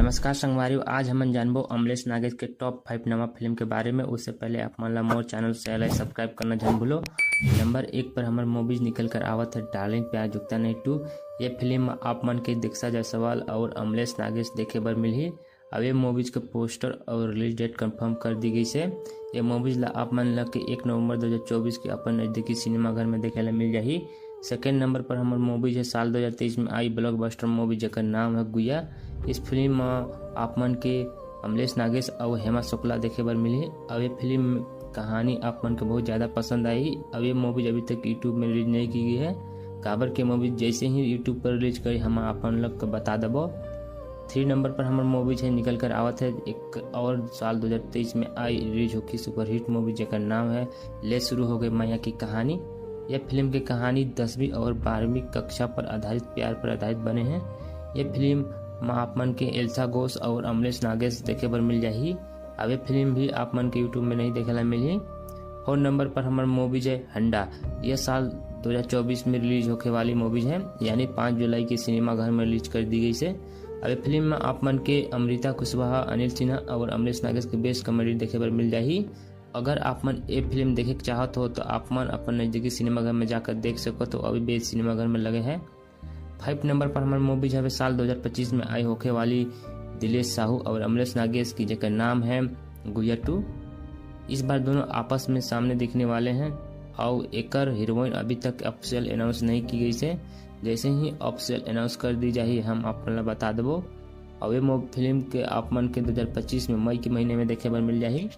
नमस्कार संगवारी, आज हमन जानबो अमलेश नागेश के टॉप 5 नवा फिल्म के बारे में। उससे पहले आप मन ला मोर चैनल से लाइक सब्सक्राइब करना जन भूलो। नंबर 1 पर हमार मूवीज निकल कर आवत है डार्लिंग प्यार जुगता नहीं 2। ये फिल्म आप मन के दीक्षा जायसवाल और अमलेश नागेश देखे बर मिलही। अब ये मूवीज के पोस्टर और रिलीज डेट कंफर्म कर दी गई से। ये मूवीज ला आप मन ला के 1 नवंबर 2024 के अपन नजदीकी सिनेमाघर में देखे ला मिल जाही। सेकेंड नंबर पर हमार मूवीज है साल 2023 में आई ब्लॉकबस्टर मूवी जेकर नाम है गुया। इस फिल्म में आप मन के अमलेश नागेश और हेमा शुक्ला देखे बर मिली। अब ये फिल्म कहानी आप मन को बहुत ज़्यादा पसंद आई। अब ये मूवी अभी तक यूट्यूब में रिलीज नहीं की गई है। काबर के मूवी जैसे ही यूट्यूब पर रिलीज करी हम अपन लोग को बता देबो। 3 नंबर पर हमारे मूवीज है निकल कर आवत है एक और साल 2023 में आई रिलीज होगी सुपरहिट मूवी जेकर नाम है ले शुरू हो गई मैया की कहानी। यह फिल्म की कहानी 10वीं और 12वीं कक्षा पर आधारित प्यार पर आधारित बने हैं। यह फिल्म आप मन के एल्सा घोष और अमलेश नागेश देखे बर मिल जाही। अब ये फिल्म भी आप मन के यूट्यूब में नहीं देखे ला मिली। 4 नंबर पर हमारे मूवीज है हंडा। यह साल 2024 में रिलीज होने वाली मूवीज है, यानी 5 जुलाई के सिनेमाघर में रिलीज कर दी गई से। अब ये फिल्म में आप मन के अमृता कुशवाहा, अनिल सिन्हा और अमलेश नागेश के बेस्ट कॉमेडी देखे बर मिल जाही। अगर आप मन ये फिल्म देखे के चाहत हो तो आप मन अपन नजदीकी सिनेमाघर में जाकर देख सको। तो अभी बेस्ट सिनेमाघर में लगे हैं। 5 नंबर पर हमारे मूवीज है साल 2025 में आई होके वाली दिलेश साहू और अमलेश नागेश की जेकर नाम है गुया 2। इस बार दोनों आपस में सामने दिखने वाले हैं और एकर हीरोइन अभी तक ऑफिशियल अनाउंस नहीं की गई से। जैसे ही ऑफिशियल अनाउंस कर दी जाए हम आपको बता देबो। और ये फिल्म के आप मन के 2025 में मई के महीने में देखे बर मिल जाही।